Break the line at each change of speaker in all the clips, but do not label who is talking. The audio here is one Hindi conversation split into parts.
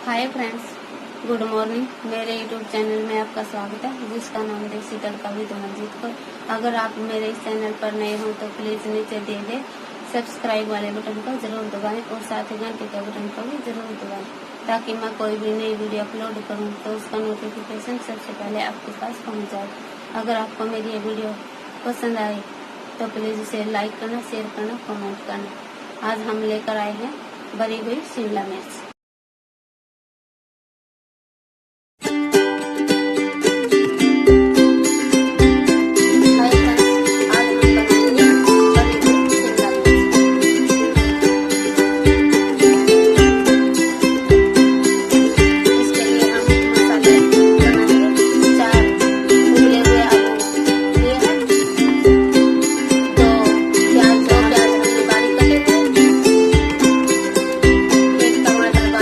Hi friends, good morning. मेरे यूट्यूब चैनल में आपका स्वागत है, जिसका नाम देसी तड़का विद मंजीत को। अगर आप मेरे इस चैनल पर नए हो तो प्लीज नीचे दिए गए सब्सक्राइब वाले बटन को जरूर दबाएं और साथ ही घंटे के बटन को भी जरूर दबाएं, ताकि मैं कोई भी नई वीडियो अपलोड करूं तो उसका नोटिफिकेशन सबसे पहले आपके पास पहुंच जाए। अगर आपको मेरी ये वीडियो पसंद आए तो प्लीज इसे लाइक करना, शेयर करना, कमेंट करना। आज हम लेकर आए हैं भरी हुई शिमला मिर्च। टमाटर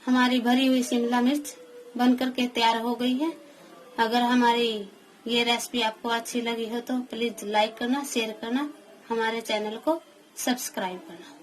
हमारी भरी हुई शिमला मिर्च बनकर के तैयार हो गई है। अगर हमारी ये रेसिपी आपको अच्छी लगी हो तो प्लीज लाइक करना, शेयर करना, हमारे चैनल को सब्सक्राइब करना।